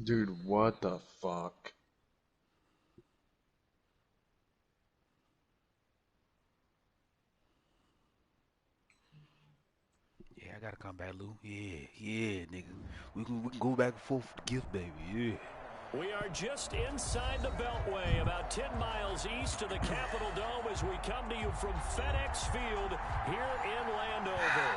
Dude, what the fuck? Yeah, I gotta come back, Lou. Yeah, yeah, nigga. We can go back and forth with the gift, baby. Yeah. We are just inside the Beltway, about 10 miles east of the Capitol Dome as we come to you from FedEx Field here in Landover.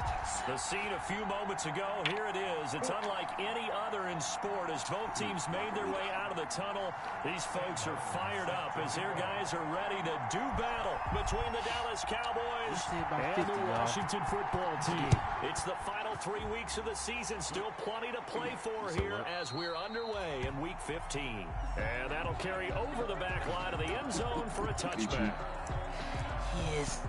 The scene a few moments ago, here it is. It's unlike any other in sport as both teams made their way out of the tunnel. These folks are fired up as their guys are ready to do battle between the Dallas Cowboys and the Washington football team. It's the final 3 weeks of the season, still plenty to play for here as we're underway in Week 15. And that'll carry over the back line of the end zone for a touchback. Yes.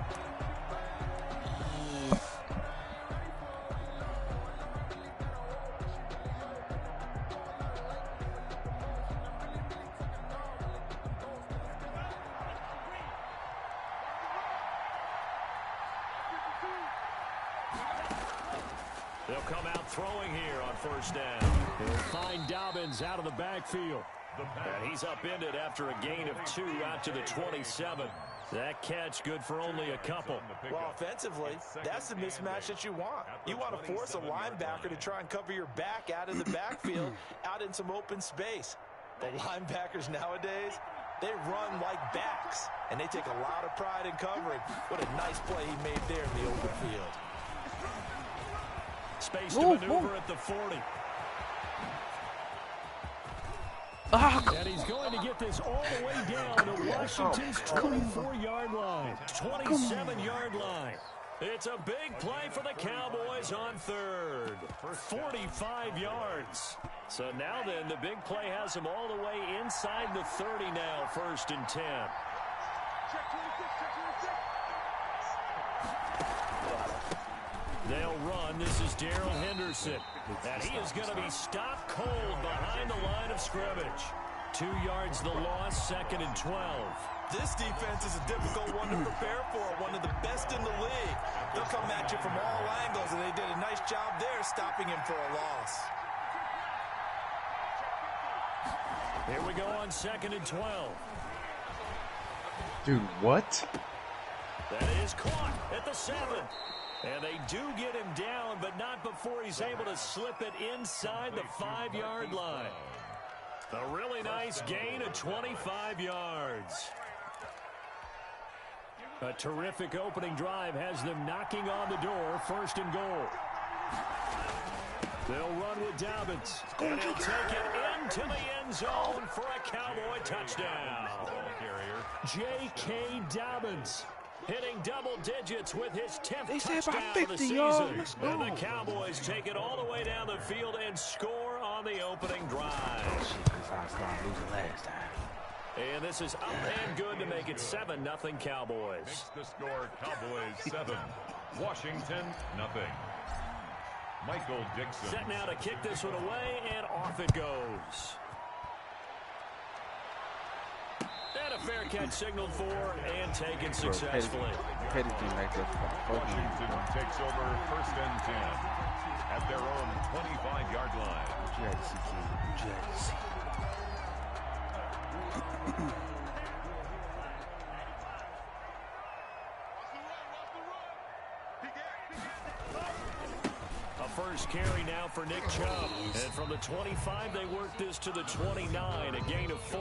They'll come out throwing here on first down. They'll find Dobbins out of the backfield. And he's upended after a gain of 2 out to the 27. That catch good for only a couple. Well, offensively, that's the mismatch that you want. You want to force a linebacker to try and cover your back out in the backfield, out in some open space. The linebackers nowadays, they run like backs, and they take a lot of pride in covering. What a nice play he made there in the open field. Space to maneuver at the 40. And he's going to get this all the way down to Washington's 24-yard line, 27-yard line. It's a big play for the Cowboys on third, 45 yards. So now then, the big play has them all the way inside the 30 now, 1st and 10. They'll run. This is Darrell Henderson. And he is going to be stopped cold behind the line of scrimmage. 2 yards the loss, 2nd and 12. This defense is a difficult one to prepare for, one of the best in the league. They'll come at you from all angles, and they did a nice job there stopping him for a loss. Here we go on 2nd and 12. Dude, what? That is caught at the 7. And they do get him down, but not before he's able to slip it inside the 5-yard line. A really nice gain of 25 yards. A terrific opening drive has them knocking on the door, 1st and goal. They'll run with Dobbins, and he'll take it into the end zone for a Cowboy touchdown. J.K. Dobbins hitting double digits with his 10th touchdown of the season. And the Cowboys take it all the way down the field and score on the opening drive. And this is up and good to make it 7-0 Cowboys. Makes the score Cowboys 7, Washington 0. Michael Dixon. Set now to kick this one away, and off it goes. And a fair catch signaled for and taken successfully. Washington takes over 1st and 10 at their own 25-yard line. A first carry now for Nick Chubb. And from the 25, they work this to the 29, a gain of 4.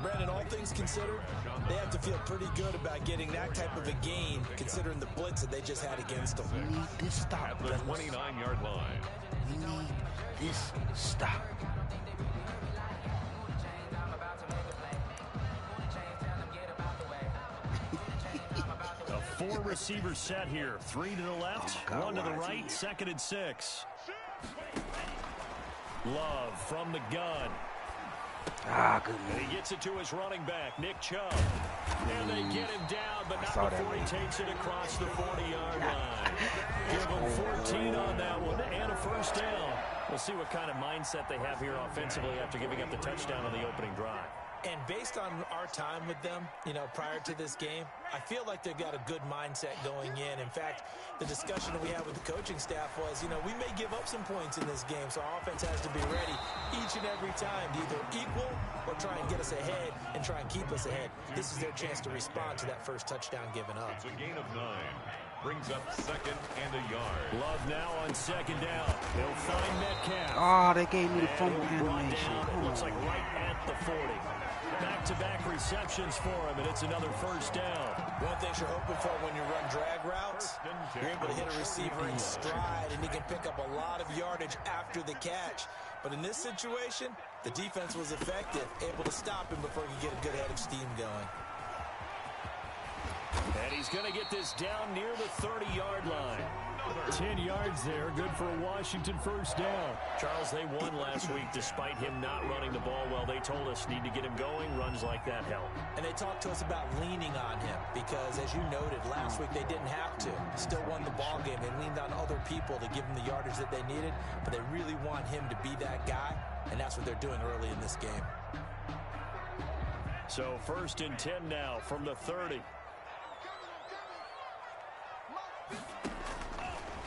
Brandon, all things considered, they have to feel pretty good about getting that type of a gain, considering the blitz that they just had against them. We need this stop. At the 29-yard line. We need this stop. A 4-receiver set here. 3 to the left, 1 to the right, 2nd and 6. Love from the gun. Good. And he gets it to his running back, Nick Chubb. And they get him down, but not before he takes it across the 40-yard line. Give him 14 on that one and a first down. We'll see what kind of mindset they have here offensively after giving up the touchdown on the opening drive. And based on our time with them, prior to this game, I feel like they've got a good mindset going in. In fact, the discussion that we had with the coaching staff was, we may give up some points in this game, so our offense has to be ready each and every time to either equal or try and get us ahead and try and keep us ahead. This is their chance to respond to that first touchdown given up. It's a gain of 9. Brings up 2nd and a yard. Love now on 2nd down. He'll find Metcalf. Oh, they gave me the fumble animation. It looks like right at the 40. Back-to-back receptions for him, and it's another first down. One thing you're hoping for when you run drag routes, you're able to hit a receiver in stride, and he can pick up a lot of yardage after the catch. But in this situation, the defense was effective, able to stop him before he could get a good head of steam going. And he's going to get this down near the 30-yard line. 10 yards there, good for a Washington first down. Charles, they won last week despite him not running the ball well. They told us need to get him going. Runs like that help. And they talked to us about leaning on him because, as you noted, last week they didn't have to. Still won the ball game. They leaned on other people to give him the yardage that they needed, but they really want him to be that guy, and that's what they're doing early in this game. So 1st and 10 now from the 30.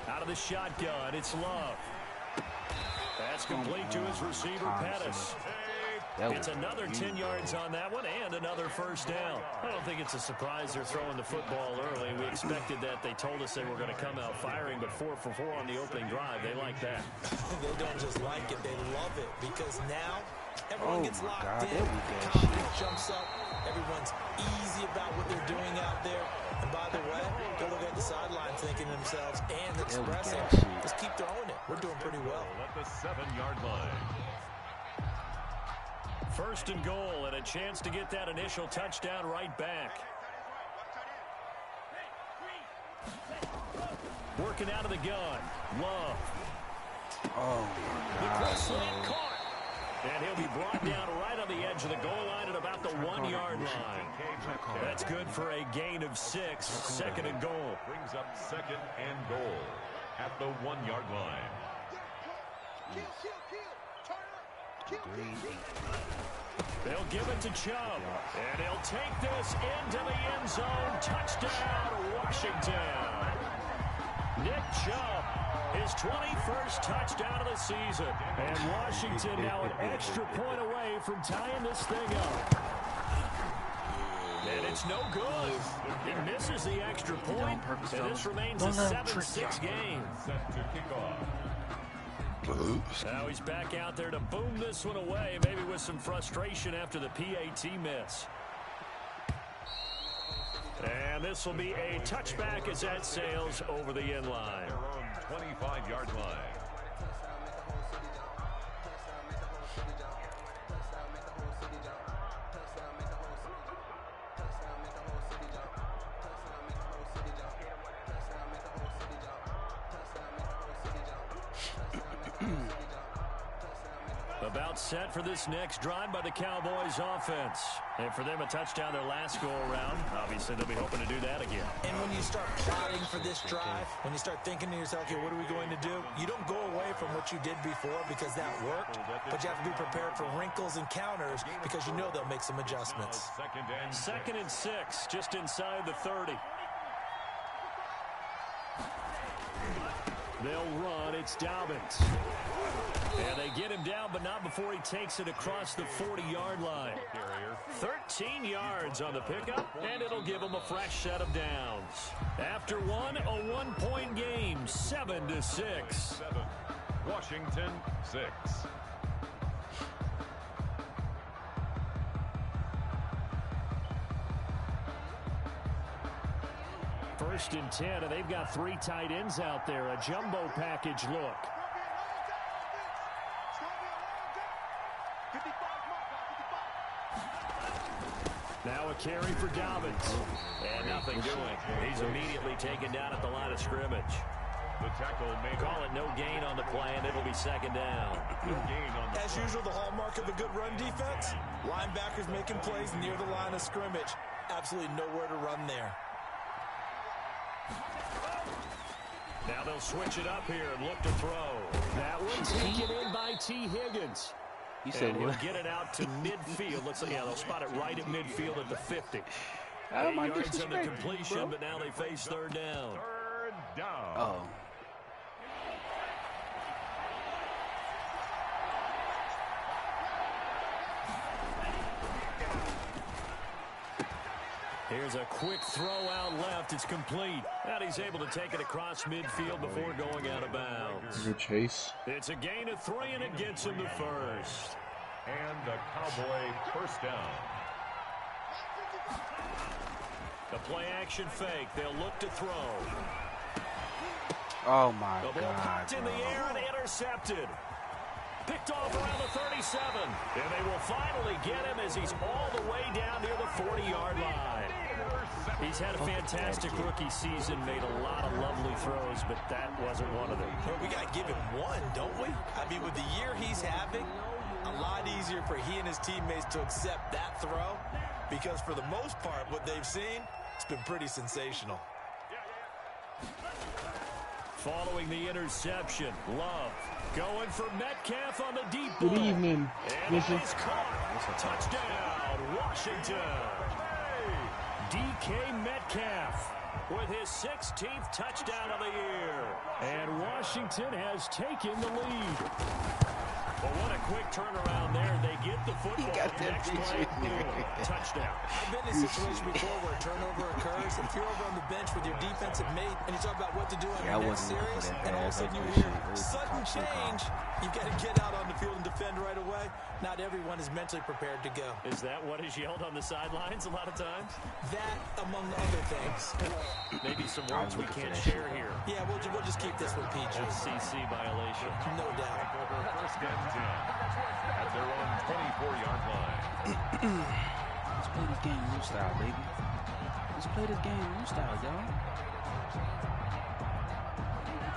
Out of the shotgun, it's Love. That's complete to his receiver, Pettis. It's another 10 yards on that one and another first down. I don't think it's a surprise they're throwing the football early. We expected that. They told us they were going to come out firing, but 4 for 4 on the opening drive. They like that. They don't just like it, they love it, because now everyone gets locked in. God, Confidence jumps up. Everyone's easy about what they're doing out there. And by the way, they'll look at the sideline thinking to themselves and expressing, just keep throwing it. We're doing pretty well. At the 7-yard line. 1st and goal, and a chance to get that initial touchdown right back. Working out of the gun. Love. Oh, The my quick God. slant caught. And he'll be brought down right on the edge of the goal line at about the 1-yard line. That's good for a gain of 6. 2nd and goal. Brings up 2nd and goal at the 1-yard line. They'll give it to Chubb. And he'll take this into the end zone. Touchdown, Washington. Nick Chubb, his 21st touchdown of the season. And Washington now an extra point away from tying this thing up. And it's no good. He misses the extra point. And this remains a 7-6 game. Set to kick off. Now he's back out there to boom this one away, maybe with some frustration after the PAT miss. And this will be a touchback as that sails over the end line. Their own 25-yard line. About set for this next drive by the Cowboys offense. And for them, a touchdown their last go-around. Obviously, they'll be hoping to do that again. And when you start plotting for this drive, when you start thinking to yourself, okay, what are we going to do? You don't go away from what you did before because that worked, but you have to be prepared for wrinkles and counters because you know they'll make some adjustments. 2nd and 6, just inside the 30. They'll run. It's Dobbins. And they get him down, but not before he takes it across the 40-yard line. 13 yards on the pickup, and it'll give him a fresh set of downs. After one, a 1-point game, 7-6. 7. Washington 6. First and 10, and they've got 3 tight ends out there. A jumbo package look. Now a carry for Dobbins. And nothing doing. He's immediately taken down at the line of scrimmage. The tackle made. Call it no gain on the play, and it'll be 2nd down. No gain on the As usual, the hallmark of a good run defense, linebackers making plays near the line of scrimmage. Absolutely nowhere to run there. Now they'll switch it up here and look to throw. That one taken in by T. Higgins. You said and he'll what? get it out to midfield. Looks like, yeah, they'll spot it right at midfield at the 50. How 8 am I yards on the disrespecting, completion, bro? but now they face third down. Third down. Oh. Here's a quick throw out left. It's complete. And he's able to take it across midfield before going out of bounds. Good chase. It's a gain of 3, and it gets him to first. And the Cowboy first down. The play action fake. They'll look to throw. Oh my The ball God, popped in the air and intercepted. Picked off around the 37. And they will finally get him as he's all the way down near the 40-yard line. He's had a fantastic rookie season, made a lot of lovely throws, but that wasn't one of them. Well, we got to give him one, don't we? I mean, with the year he's having, a lot easier for he and his teammates to accept that throw because for the most part, what they've seen, it's been pretty sensational. Following the interception, Love going for Metcalf on the deep ball. Good evening, And it Bishop. is caught. Touchdown, Washington. DK Metcalf with his 16th touchdown of the year. And Washington has taken the lead. Well, what a quick turnaround there. They get the football. got that Next bitch play, in there. boom, touchdown. I've been in a situation before where a turnover occurs, and if you're over on the bench with your defensive mate, and you talk about what to do on Yeah, I your next wasn't looking series, for that and all of a pass. sudden you That hear shit was sudden top change, you've got to get out on the field and defend right away. Not everyone is mentally prepared to go. Is that what is yelled on the sidelines a lot of times? That, among other things. Maybe some I words was we looking can't for that share here. Yeah, we'll just keep this one PG. FCC violation. No doubt. Over first and 10 at their own 24-yard line. Let's play this game new style, baby. Let's play this game new style, y'all.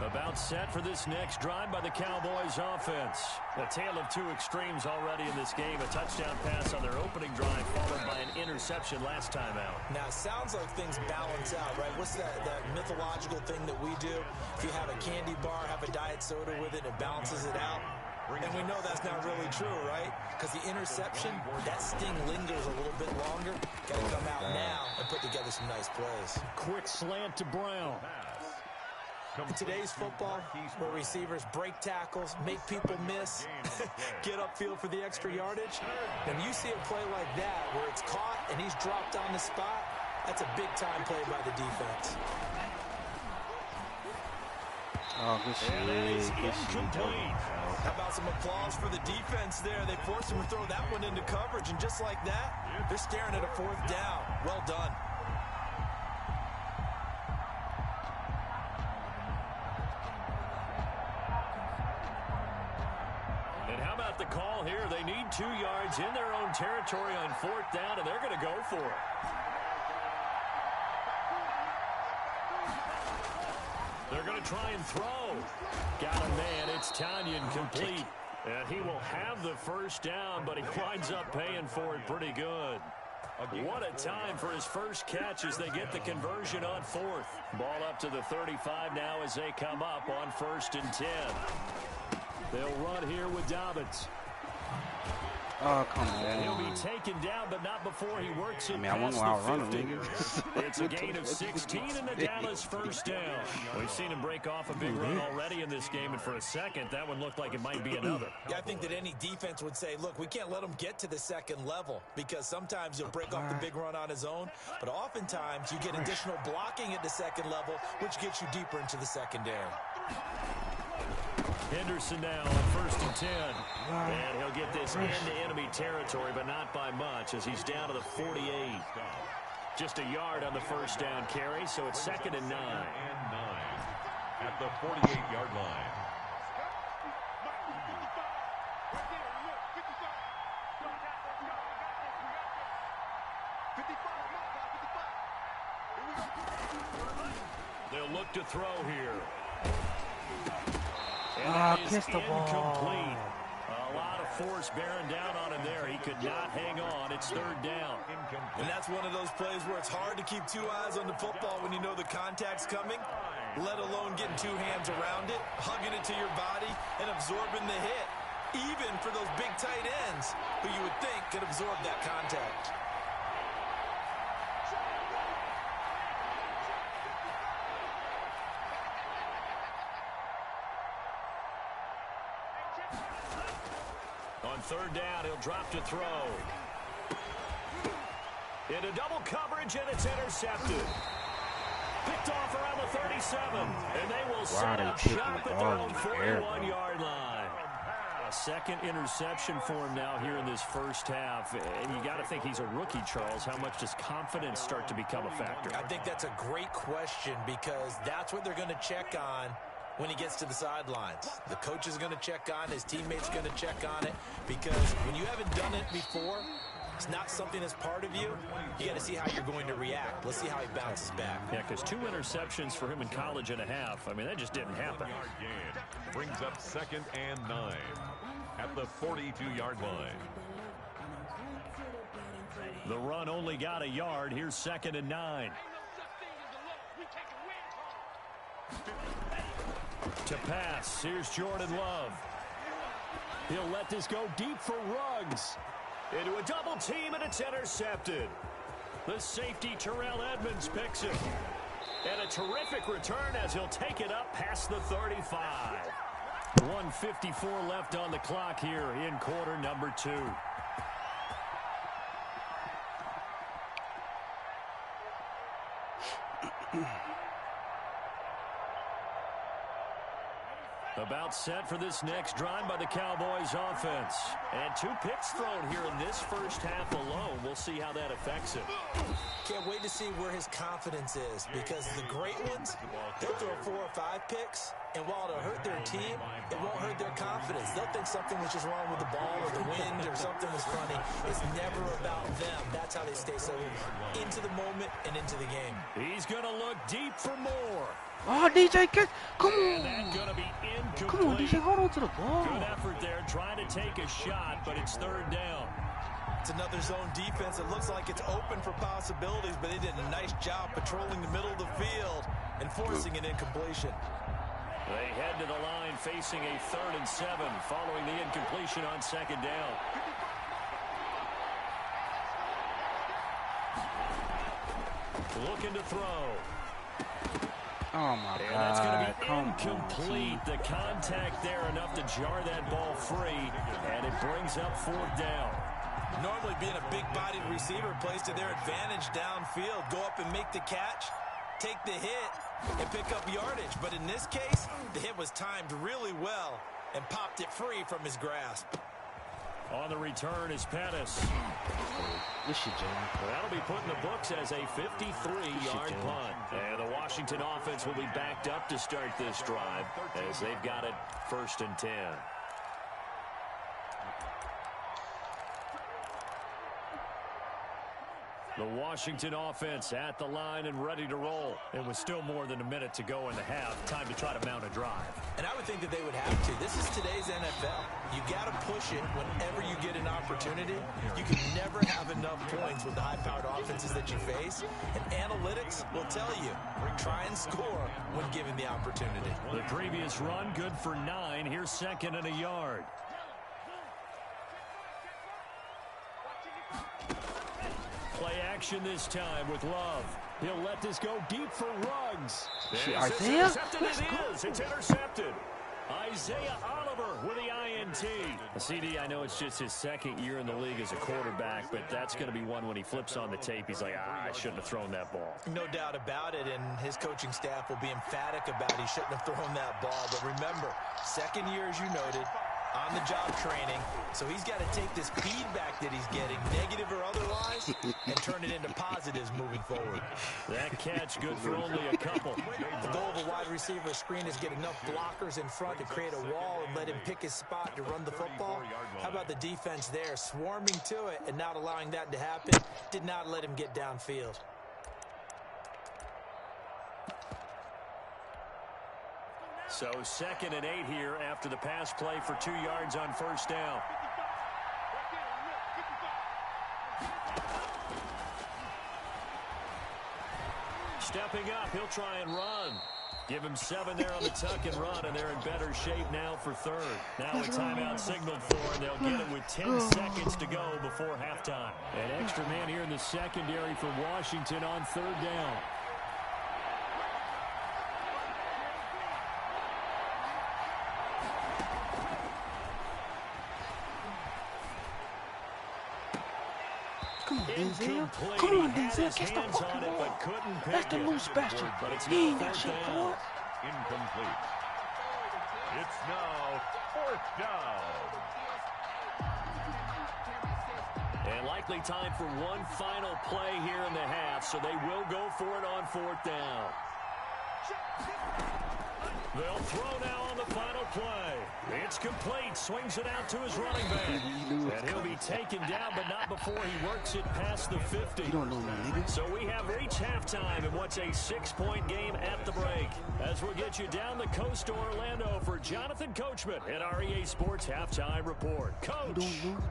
About set for this next drive by the Cowboys offense. A tale of two extremes already in this game. A touchdown pass on their opening drive followed by an interception last time out. Now, it sounds like things balance out, right? What's that mythological thing that we do? If you have a candy bar, have a diet soda with it, it balances it out. And we know that's not really true, right? Because the interception, that sting lingers a little bit longer. Got to come out now and put together some nice plays. Quick slant to Brown. In today's football, where receivers break tackles, make people miss, get upfield for the extra yardage, when you see a play like that where it's caught and he's dropped on the spot, that's a big-time play by the defense. Oh, good shit. And that is Good shit. incomplete. How about some applause for the defense there? They forced him to throw that one into coverage, and just like that, they're staring at a fourth down. Well done. And how about the call here? They need 2 yards in their own territory on fourth down, and they're going to go for it. They're going to try and throw. Got a man. It's Tanyan complete. And he will have the first down, but he winds up paying for it pretty good. What a time for his first catch as they get the conversion on fourth. Ball up to the 35 now as they come up on 1st and 10. They'll run here with Dobbins. Oh, come And he'll be on. taken down, but not before he works it I want past to outrun the him, 50. nigga. It's a gain of 16 and the Dallas first down. We've seen him break off a big run already in this game, and for a second, that one looked like it might be another. Yeah, I think that any defense would say, look, we can't let him get to the second level because sometimes he'll break off the big run on his own, but oftentimes you get additional blocking at the second level, which gets you deeper into the secondary. Henderson now on 1st and 10. And he'll get this into enemy territory, but not by much as he's down to the 48. Just a yard on the first down carry, so it's 2nd and 9. At the 48-yard line. They'll look to throw here. And that is kiss the ball. incomplete. A lot of force bearing down on him there. He could not hang on. It's 3rd down. And that's one of those plays where it's hard to keep 2 eyes on the football when you know the contact's coming, let alone getting 2 hands around it, hugging it to your body, and absorbing the hit. even for those big tight ends who you would think could absorb that contact. On third down, he'll drop to throw. Into double coverage, and it's intercepted. Picked off around the 37, and they will set up shop at their own 41-yard line. A second interception for him now here in this first half. And you got to think he's a rookie, Charles. How much does confidence start to become a factor? I think that's a great question because that's what they're going to check on when he gets to the sidelines. The coach is going to check on, his teammates going to check on it, because when you haven't done it before, it's not something that's part of you. You got to see how you're going to react. Let's see how he bounces back. Yeah, because 2 interceptions for him in college and a half. I mean, that just didn't happen. Brings up 2nd and 9 at the 42-yard line. The run only got a yard. Here's 2nd and 9. To pass, here's Jordan Love. He'll let this go deep for Ruggs. Into a double team, and it's intercepted. The safety, Terrell Edmonds, picks it. And a terrific return as he'll take it up past the 35. 1:54 left on the clock here in quarter number 2. About set for this next drive by the Cowboys offense. And 2 picks thrown here in this first half alone. We'll see how that affects him. Can't wait to see where his confidence is, because the great ones, they'll throw 4 or 5 picks, and while it'll hurt their team, it won't hurt their confidence. They'll think something was just wrong with the ball or the wind or something was funny. It's never about them. That's how they stay so into the moment and into the game. He's going to look deep for more. Oh, DJ, come And that's going to be incomplete. Come on, DJ, hold on to the ball. Good effort there, trying to take a shot, but it's 3rd down. It's another zone defense. It looks like it's open for possibilities, but they did a nice job patrolling the middle of the field and forcing an incompletion. They head to the line facing a 3rd and 7 following the incompletion on 2nd down. Looking to throw. Oh, my And God. that's going to be incomplete. The contact there enough to jar that ball free, and it brings up 4th down. Normally being a big-bodied receiver plays to their advantage downfield. Go up and make the catch, take the hit, and pick up yardage. But in this case, the hit was timed really well and popped it free from his grasp. On the return is Pettis. Good shit, Jalen. That'll be put in the books as a 53-yard punt. And the Washington offense will be backed up to start this drive as they've got it 1st and 10. The Washington offense at the line and ready to roll. And with still more than a minute to go in the half, time to try to mount a drive. And I would think that they would have to. This is today's NFL. You got to push it whenever you get an opportunity. You can never have enough points with the high-powered offenses that you face. And analytics will tell you, try and score when given the opportunity. The previous run, good for 9. Here's 2nd and a yard. Play action this time with Love. He'll let this go deep for Ruggs. Shit, It's Isaiah? intercepted. It is. It's intercepted. Isaiah Oliver with the INT. CD, I know it's just his 2nd year in the league as a quarterback, but that's going to be one when he flips on the tape. He's like, I shouldn't have thrown that ball. No doubt about it, and his coaching staff will be emphatic about he shouldn't have thrown that ball. But remember, 2nd year, as you noted, on-the-job training, so he's got to take this feedback that he's getting, negative or otherwise, and turn it into positives moving forward. That catch good for only a couple. The goal of a wide receiver screen is get enough blockers in front to create a wall and let him pick his spot to run the football. How about the defense there, swarming to it and not allowing that to happen? Did not let him get downfield. So 2nd and 8 here after the pass play for 2 yards on 1st down. Stepping up, he'll try and run. Give him 7 there on the tuck and run, and they're in better shape now for third. Now a timeout signaled for, and they'll get it with 10 seconds to go before halftime. An extra man here in the secondary for Washington on third down. Come on, Denzel. Come on, Denzel. Catch the fucking ball. That's the loose special. He ain't got shit for it. Incomplete. It's now 4th down. And likely time for one final play here in the half, so they will go for it on 4th down. They'll throw now on the final play. It's complete. Swings it out to his running back. And he'll be taken down, but not before he works it past the 50. You don't know no nigga. So we have reached halftime in what's a 6-point game at the break. As we'll get you down the coast to Orlando for Jonathan Coachman at our EA Sports Halftime Report. Coach. You don't know.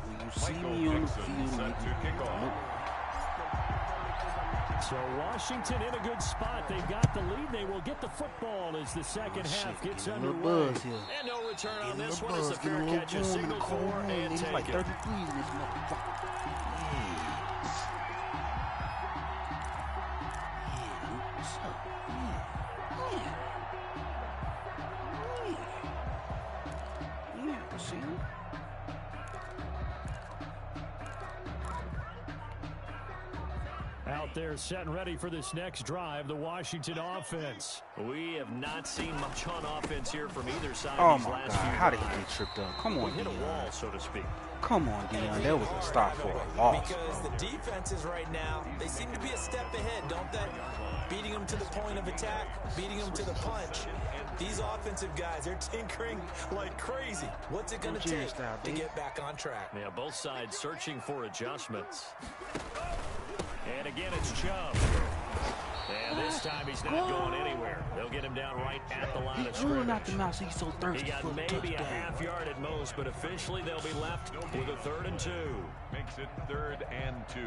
When you see me on the field, nigga. So Washington in a good spot. They've got the lead. They will get the football as the second half gets underway. And no return on this one. It's a fair catch. A signal for and take like it. 33 in this motherfucker. What's up? Yeah, see him? Out there set and ready for this next drive, the Washington offense. We have not seen much on offense here from either side. Oh these my last God, few how did he drives. get tripped up? Come on, We hit a wall, Deion. so to speak. Come on, Deion. That was a stop for a loss. Because the defenses right now, they seem to be a step ahead, don't they? Beating them to the point of attack, beating them to the punch. These offensive guys, they're tinkering like crazy. What's it going to take to get back on track? Yeah, both sides searching for adjustments. And again, it's Chubb. And this time he's not going anywhere. They'll get him down right at the line of scrimmage. Out the mouth, he's so thirsty. He got maybe a half yard at most, but officially they'll be left with a 3rd and 2. Makes it 3rd and 2.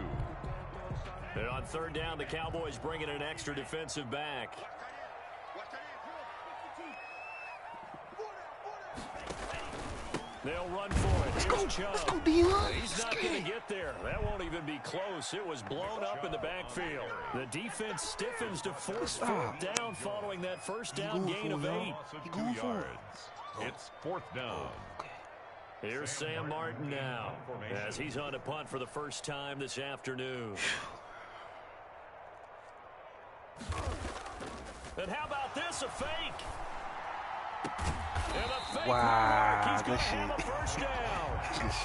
And on 3rd down, the Cowboys bring in an extra defensive back. They'll run for it. Here's Chubb. Let's go, Deion. He's not going to get there. That won't even be close. It was blown up in the backfield. The defense stiffens to force 4th down following that first down gain of 8. He 2 yards. It's 4th down. Here's Sam Martin now as he's on a punt for the first time this afternoon. And how about this, a fake? And a fake mark. He's going to have a first down.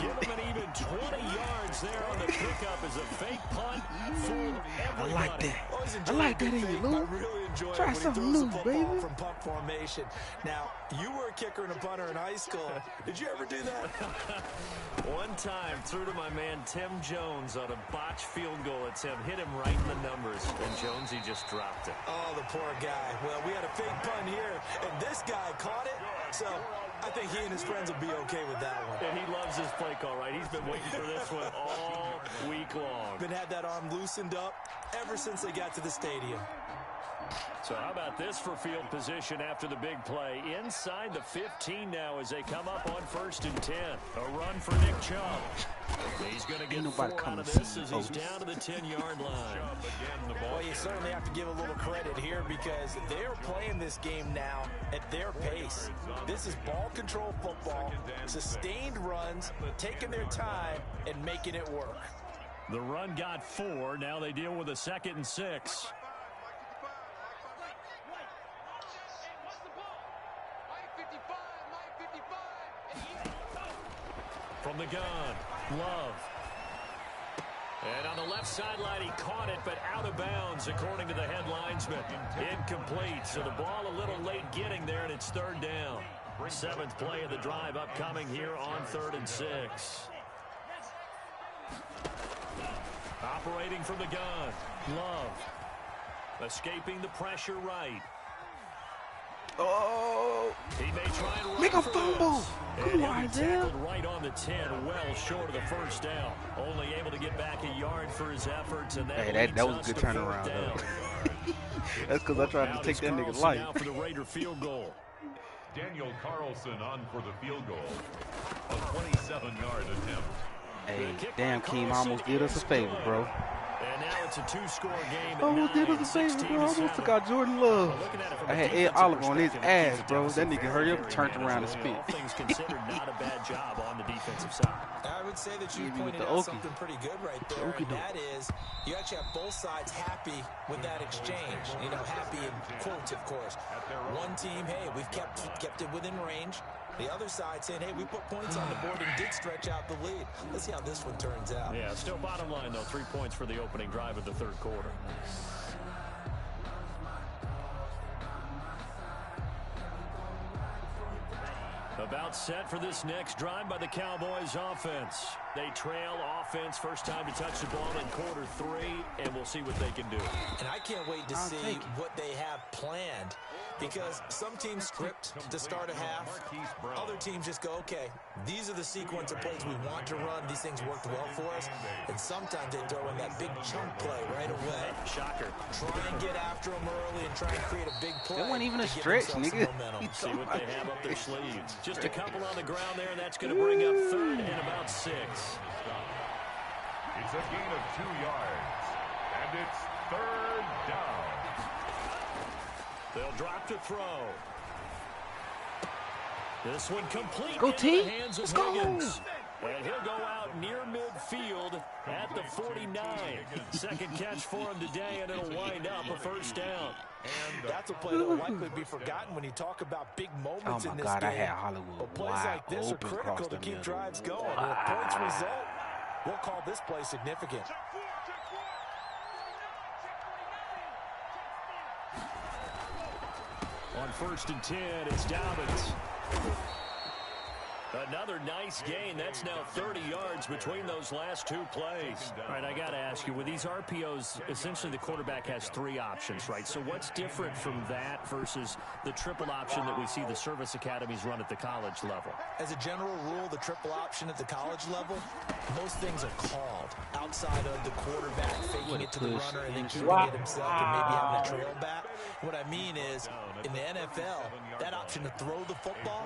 Give him an even 20 yards there on the pickup as a fake punt. Fooled everybody. I like that. I like that in you, Lou. Really enjoy Try it when something he throws new, the football baby. from punt formation. Now, you were a kicker and a punter in high school. Did you ever do that? One time, threw to my man Tim Jones on a botched field goal attempt. Hit him right in the numbers. And Jones, he just dropped it. Oh, the poor guy. Well, we had a fake punt here, and this guy caught it. So I think he and his friends will be okay with that one. And he loves his play call, right? He's been waiting for this one all week long. Been had that arm loosened up ever since they got to the stadium. So how about this for field position after the big play? Inside the 15 now as they come up on 1st and 10. A run for Nick Chubb. He's going to get 4 out of this as he's down to the 10-yard line. Well, you certainly have to give a little credit here because they're playing this game now at their pace. This is ball control football, sustained runs, taking their time and making it work. The run got 4. Now they deal with a 2nd and 6. From the gun, Love. And on the left sideline, he caught it, but out of bounds, according to the head linesman. Incomplete, so the ball a little late getting there, and it's 3rd down. 7th play of the drive upcoming here on 3rd and 6. Operating from the gun, Love. Escaping the pressure right. Oh. He may try and run Make a for fumble. this. Come And on, he'll be Isaiah. tackled right on the 10, well short of the first down. Only able to get back a yard for his efforts, and Hey, that that was a leads good us to turnaround, fourth though. down. That's because I tried to Out take is that nigga's Carlson life. now for the Raider field goal. Daniel Carlson on for the field goal. A 27-yard attempt. Hey, damn, Keem almost did us a favor, bro. And now it's a two-score game. Almost did us a favor, bro. I almost took out Jordan Love. I had Ed Oliver on his ass, bro. That nigga hurry up, turned around and spit. All things considered, not a bad job on the defensive side. I would say that you Maybe with pointed the out Okie. something pretty good right there, and that is you actually have both sides happy with that exchange. You know, happy in quotes, of course. One team, hey, we've kept it within range. The other side saying, hey, we put points on the board and did stretch out the lead. Let's see how this one turns out. Yeah, still bottom line, though, 3 points for the opening drive of the third quarter. About set for this next drive by the Cowboys offense. They trail offense, first time to touch the ball in quarter 3, and we'll see what they can do. And I can't wait to see what they have planned, because some teams script to start a half. Other teams just go, okay, these are the sequence of plays we want to run. These things worked well for us. And sometimes they throw in that big chunk play right away. Shocker. Try and get after them early and try and create a big play. That wasn't even a to give stretch, themselves some nigga. momentum. See what they have up their sleeves. Just a couple on the ground there, and that's going to bring up third and about 6. It's a gain of 2 yards, and it's third down. They'll drop to throw. This one complete Go, into T. the hands of Let's go. Higgins. And he'll go out near midfield at the 49. Second catch for him today, and it'll wind up a first down. And that's a play that will likely be forgotten when you talk about big moments in this God, game. I had Hollywood But plays wide like this are open critical across to the keep middle. drives going. And if points result, we'll call this play significant. On 1st and 10, it's Dobbins. Another nice gain. That's now 30 yards between those last 2 plays. All right, I got to ask you, with these RPOs, essentially the quarterback has 3 options, right? So what's different from that versus the triple option that we see the service academies run at the college level? As a general rule, the triple option at the college level, most things are called outside of the quarterback faking it to the runner and then keeping it himself and maybe having a trail back. What I mean is, in the NFL, that option to throw the football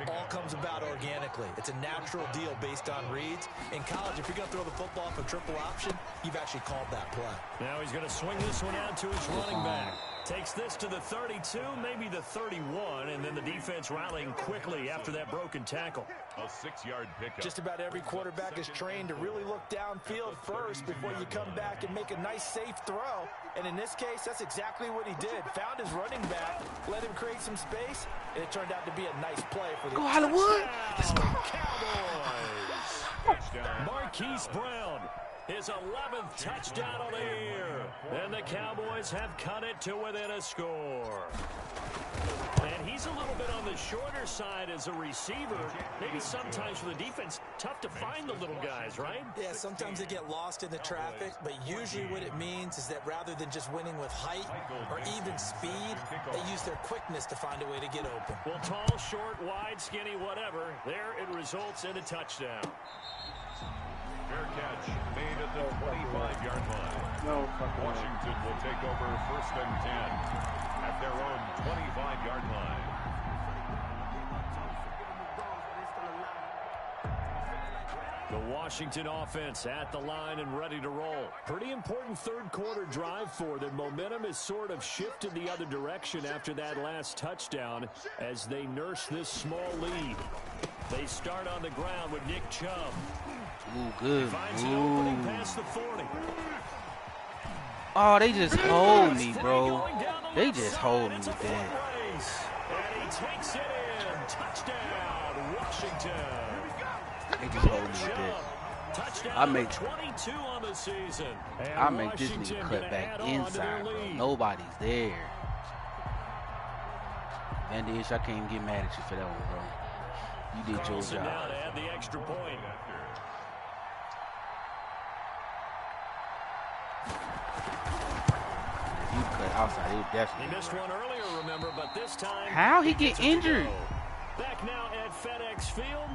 all comes about organically. It's a natural deal based on reads. In college, if you're going to throw the football for triple option, you've actually called that play. Now he's going to swing this one out to his running back. Takes this to the 32, maybe the 31, and then the defense rallying quickly after that broken tackle. A 6-yard pickup. Just about every quarterback is trained to really look downfield first before you come back and make a nice, safe throw. And in this case, that's exactly what he did. Found his running back, let him create some space, and it turned out to be a nice play for the Go Hollywood. Let's go. Cowboys. Marquise Brown. His 11th touchdown of the year. And the Cowboys have cut it to within a score. And he's a little bit on the shorter side as a receiver. Maybe sometimes for the defense, tough to find the little guys, right? Yeah, sometimes they get lost in the traffic, but usually what it means is that rather than just winning with height or even speed, they use their quickness to find a way to get open. Well, tall, short, wide, skinny, whatever. There it results in a touchdown. Fair catch made at the 25-yard line. Washington will take over 1st and 10 at their own 25-yard line. The Washington offense at the line and ready to roll. Pretty important third quarter drive for them. Momentum has sort of shifted the other direction after that last touchdown as they nurse this small lead. They start on the ground with Nick Chubb. Ooh, good. Finds an opening past the 40. Oh, they just hold me, Flag bro. going down the They left just side. hold me It's a with foot that. race. And he takes it in. Touchdown, Washington. They just hold me with Chubb. that. Touchdown I make- 22 on the season. And I make this Washington nigga gonna cut back add on to their inside, bro. lead. Nobody's there. Van Dish, I can't get mad at you for that one, bro. You did your Carlson now job. to add the extra point. If you cut outside. He was definitely. He missed one earlier, remember, but this time. How he get injured? Back now at FedEx Field,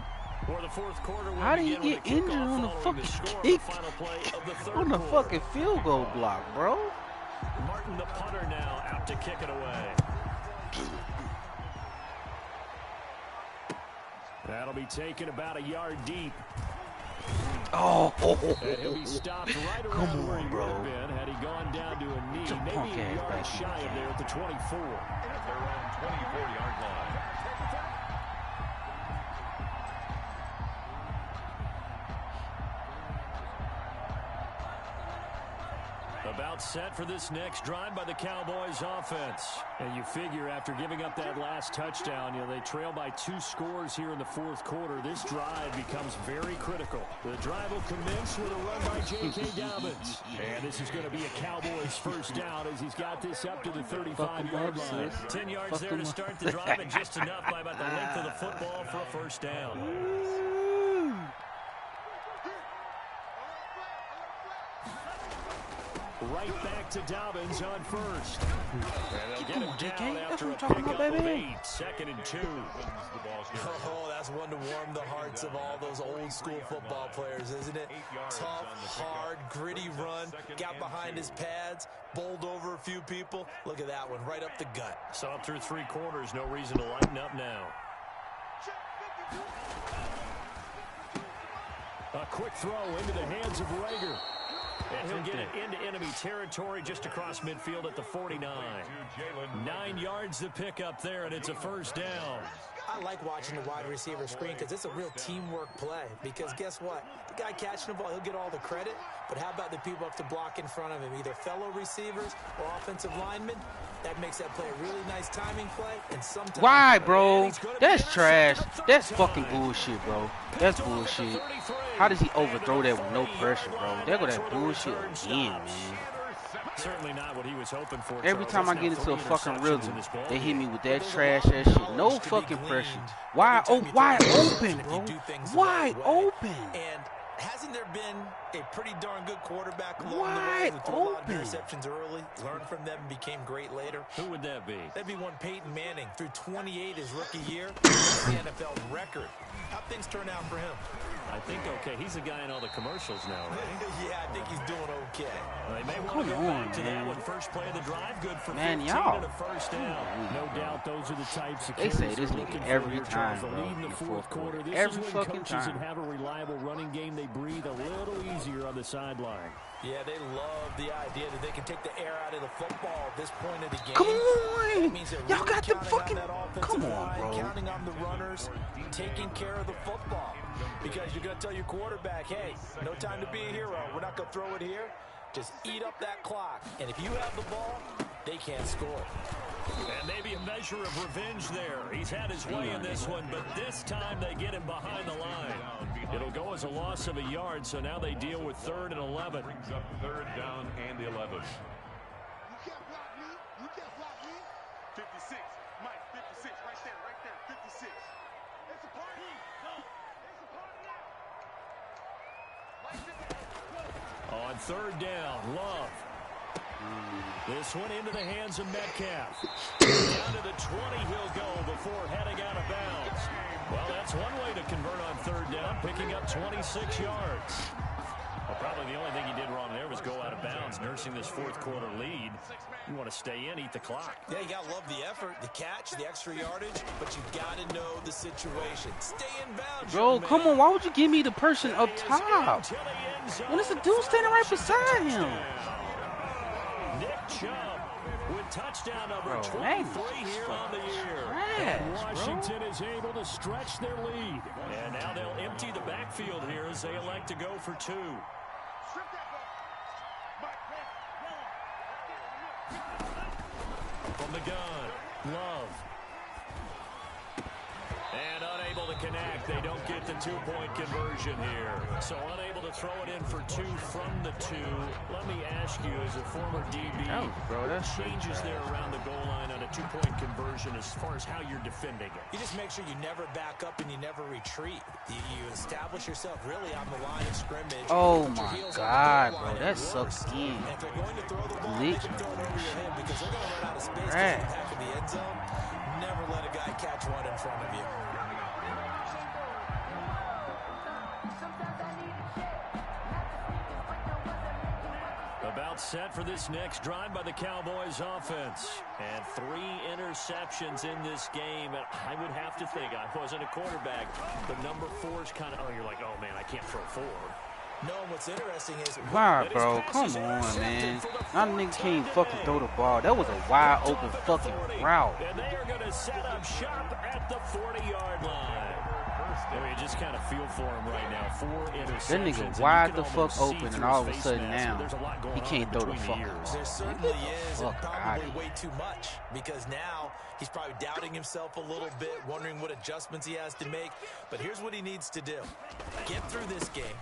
where the fourth quarter will How did he begin get with the injured kickoff on the following fucking score of kick? the final play of the third On the quarter. fucking field goal block, bro. Martin, the punter, now out to kick it away. That'll be taken about a yard deep. Oh, And he'll be stopped right around where he would have been had he gone down to a knee. Maybe a yard shy of there at the 24. At their own 24-yard line. About set for this next drive by the Cowboys offense. And you figure after giving up that last touchdown, they trail by 2 scores here in the fourth quarter. This drive becomes very critical. The drive will commence with a run by J.K. Dobbins. And this is going to be a Cowboys first down as he's got this up to the 35-yard line. 10 yards there to start the drive and just enough by about the length of the football for a first down. Right back to Dobbins on first. And they'll get him down after a pickup of 8. 2nd and 2. Oh, that's one to warm the hearts of all those old school football players, isn't it? Tough, hard, gritty run. Got behind his pads, bowled over a few people. Look at that one, right up the gut. So up through 3 quarters, no reason to lighten up now. A quick throw into the hands of Rager. And he'll get it into enemy territory just across midfield at the 49. 9 yards to pick up there, and it's a first down. I like watching the wide receiver screen because it's a real teamwork play. Because guess what? The guy catching the ball, he'll get all the credit. But how about the people up to block in front of him, either fellow receivers or offensive linemen? That makes that play a really nice timing play. And sometimes why, bro? That's trash. That's fucking bullshit, bro. That's bullshit. How does he overthrow that with no pressure, bro? There go that bullshit again, man. Certainly not what he was hoping for. Every time I get into a fucking rhythm, they hit me with that trash ass shit. No fucking pressure. Wide open, bro. Wide open. And hasn't there been a pretty darn good quarterback along the way who threw a lot of interceptions early, learned from them, and became great later? Who would that be? That'd be one Peyton Manning. Threw 28 his rookie year. The NFL record. How'd things turn out for him? I think okay. He's a guy in all the commercials now, right? Yeah, I think he's doing okay. They may want to go back to that one. First play of the drive, good for 15 and a first down. No doubt those are the types of they say this nigga every time, bro, in the fourth quarter. This every is fucking coaches time. that have a reliable running game, they breathe a little easier on the sideline. Yeah, they love the idea that they can take the air out of the football at this point of the game. Come on! Y'all really got the fucking... Come on, line, bro. Counting on the runners, taking care of the football. Because you're going to tell your quarterback, hey, no time to be a hero. We're not going to throw it here. Just eat up that clock. And if you have the ball, they can't score. And maybe a measure of revenge there. He's had his way in this one, but this time they get him behind the line. It'll go as a loss of a yard, so now they deal with 3rd and 11. Brings up 3rd down and 11. You can't block me. You can't block me. 56. Mike, 56. Right there. 56. It's a party. No. It's a party. On 3rd down, Love. This one into the hands of Metcalf. Down to the 20 he'll go before heading out of bounds. Well, that's one way to convert on 3rd down, picking up 26 yards. Well, probably the only thing he did wrong there was go out of bounds, nursing this 4th quarter lead. You want to stay in, eat the clock. Yeah, you got to love the effort, the catch, the extra yardage, but you got to know the situation. Stay in bounds. Bro, come on. Why would you give me the person up top? When it's a dude standing right beside him. Nick Chubb with touchdown number 23 here on the year. And Washington is able to stretch their lead. And now they'll empty the backfield here as they elect to go for 2. From the gun, Love. And unable to connect. They don't get the two-point conversion here. So unable to throw it in for two from the two. Let me ask you, as a former DB, what changes there around the goal line on a two-point conversion as far as how you're defending it? You just make sure you never back up and you never retreat. You establish yourself really on the line of scrimmage. Oh my God, bro, that sucks in. And if they're going to throw the ball, they can throw it over your head because they're going to run out of space to get back in the end zone. Never let a guy catch one in front of you. About set for this next drive by the Cowboys offense. And 3 interceptions in this game. And I would have to think, I wasn't a quarterback, but number 4 is kind of, you're like, oh man, I can't throw 4. No, what's interesting is... Wow, bro, come on, man. That nigga can't fucking throw the ball. That was a wide open fucking route. And they are going to set up shop at the 40-yard line. I mean, just kind of feel for him right now. 4 interceptions. That nigga wide the fuck open, and all of a sudden now he can't throw the fucking ball. There certainly is, and probably way too much, because now he's probably doubting himself a little bit, wondering what adjustments he has to make. But here's what he needs to do. Get through this game.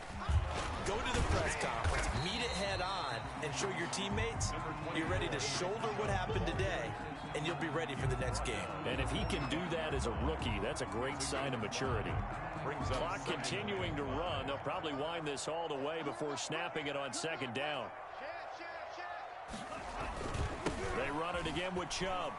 Go to the press conference, meet it head on, and show your teammates you're ready to shoulder what happened today, and you'll be ready for the next game. And if he can do that as a rookie, that's a great sign of maturity. Clock continuing to run. They'll probably wind this all the way before snapping it on second down. They run it again with Chubb.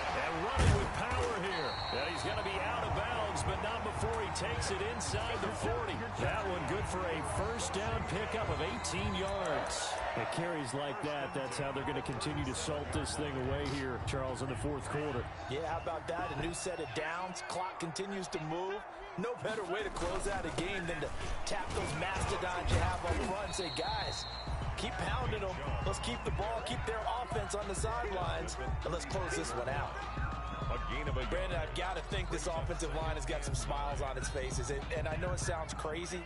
And running with power here. And he's going to be out of bounds, but not before he takes it inside the 40. That one good for a first down pickup of 18 yards. At carries like that, that's how they're going to continue to salt this thing away here, Charles, in the fourth quarter. Yeah, how about that? A new set of downs. Clock continues to move. No better way to close out a game than to tap those mastodons you have up front and say, guys, keep pounding them. Let's keep the ball, keep their offense on the sidelines, and let's close this one out. Brandon, I've got to think this offensive line has got some smiles on its faces. And I know it sounds crazy,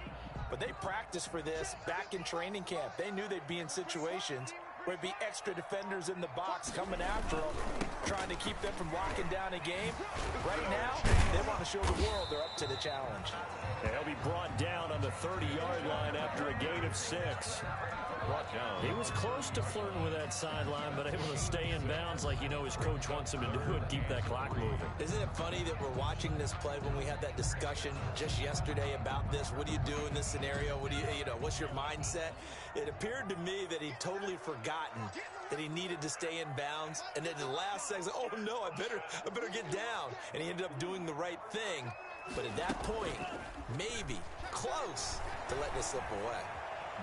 but they practiced for this back in training camp. They knew they'd be in situations where it'd be extra defenders in the box coming after them, trying to keep them from locking down a game. Right now, they want to show the world they're up to the challenge. They'll be brought down on the 30-yard line after a gain of 6. He was close to flirting with that sideline, but able to stay in bounds like his coach wants him to do and keep that clock moving. Isn't it funny that we're watching this play when we had that discussion just yesterday about this? What do you do in this scenario? What do what's your mindset? It appeared to me that he'd totally forgotten that he needed to stay in bounds, and then the last second, oh no, I better get down. And he ended up doing the right thing. But at that point, maybe close to letting it slip away.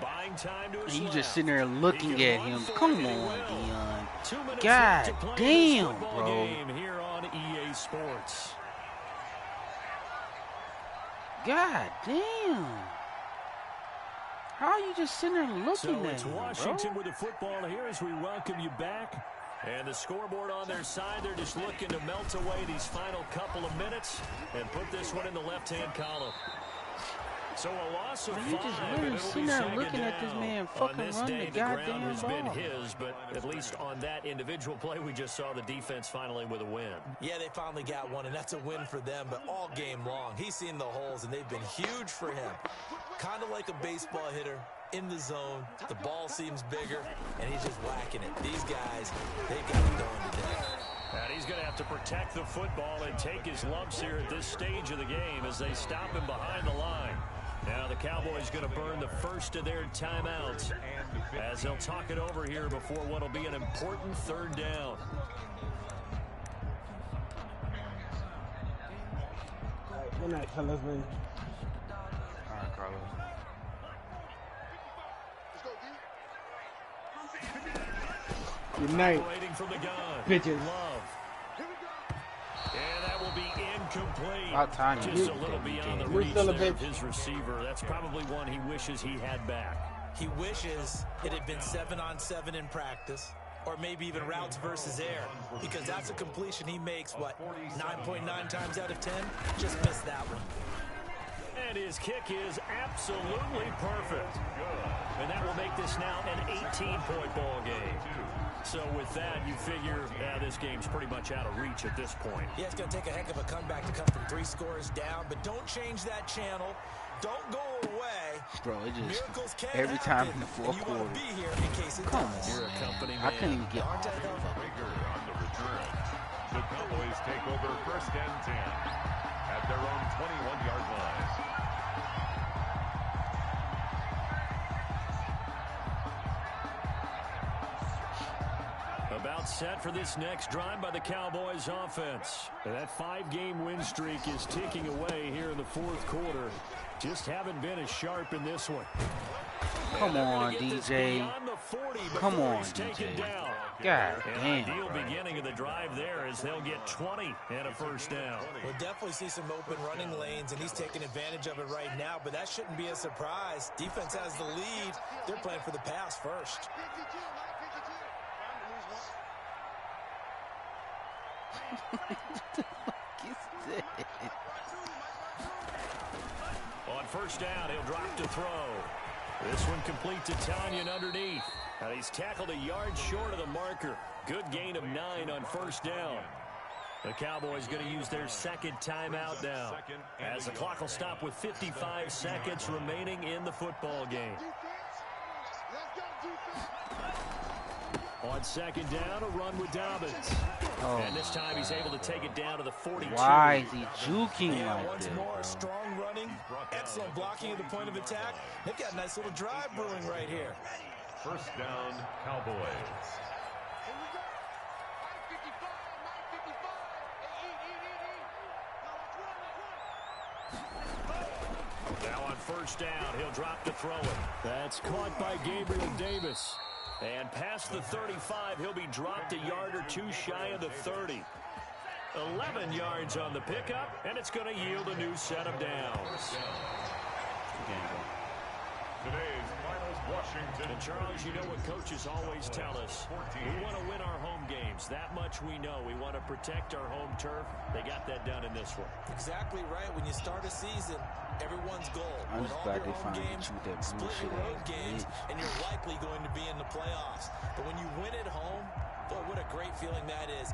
Buying time to You just sitting there looking at him. Come on, Dion. God damn, bro. Here on EA Sports. God damn. How are you just sitting there looking at him, it's Washington with the football here as we welcome you back. And the scoreboard on their side, they're just looking to melt away these final couple of minutes and put this one in the left-hand column. So a loss of 5. You just really sitting there looking at this man fucking run the goddamn has ball. Been his, but at least on that individual play, we just saw the defense finally with a win. Yeah, they finally got one, and that's a win for them, but all game long, he's seen the holes, and they've been huge for him. Kind of like a baseball hitter in the zone. The ball seems bigger, and he's just whacking it. These guys, they've got it going today. And he's going to have to protect the football and take his lumps here at this stage of the game as they stop him behind the line. Now the Cowboys going to burn the first of their timeouts as they'll talk it over here before what will be an important third down. Good night, fellas, man. All right, Carlos. Good night, bitches. And that will be incomplete. About time. Just a little beyond the reach there of his receiver. That's probably one he wishes he had back. He wishes it had been 7-on-7 in practice, or maybe even routes versus air, because that's a completion he makes, 9.9 times out of 10? Just missed that one. And his kick is absolutely perfect. And that will make this now an 18-point ball game. So with that, you figure this game's pretty much out of reach at this point. Yeah, it's going to take a heck of a comeback to come from 3 scores down, but don't change that channel. Don't go away. Bro, it just Miracles can every time happen, in the fourth and you want quarter. to be here in case it Come does. on, You're a company man. I couldn't even get Aren't off I, it. though? Rigger on the return. The Cowboys take over 1st and 10 at their own 21-yard line. About set for this next drive by the Cowboys offense. That 5-game win streak is ticking away here in the 4th quarter. Just haven't been as sharp in this one. Come on, DJ. Come on, DJ. God damn. Ideal beginning of the drive there as they'll get 20 and a 1st down. We'll definitely see some open running lanes, and he's taking advantage of it right now, but that shouldn't be a surprise. Defense has the lead. They're playing for the pass first. On 1st down, he'll drop to throw. This one complete to Tanyan underneath. And he's tackled a yard short of the marker. Good gain of 9 on 1st down. The Cowboys going to use their 2nd timeout now, as the clock will stop with 55 seconds remaining in the football game. On 2nd down, a run with Dobbins. Oh, And this time he's able to take it down to the 42. why is he juking Yeah, like once that, more, bro? strong running, excellent blocking at the point of attack. They've got a nice little drive brewing right here. 1st down, Cowboys. Now on 1st down, he'll drop to throw it. That's caught by Gabriel Davis. And past the 35, he'll be dropped a yard or 2 shy of the 30. 11 yards on the pickup, and it's going to yield a new set of downs. Today's finals, Washington. And Charles, you know what coaches always tell us. We want to win our home games. That much we know. We want to protect our home turf. They got that done in this one. Exactly right. When you start a season, everyone's goal. I'm Win just all glad your they home finally games, chewed that split bullshit your road ass games, bitch. and you're likely going to be in the playoffs. But when you win at home, boy, what a great feeling that is.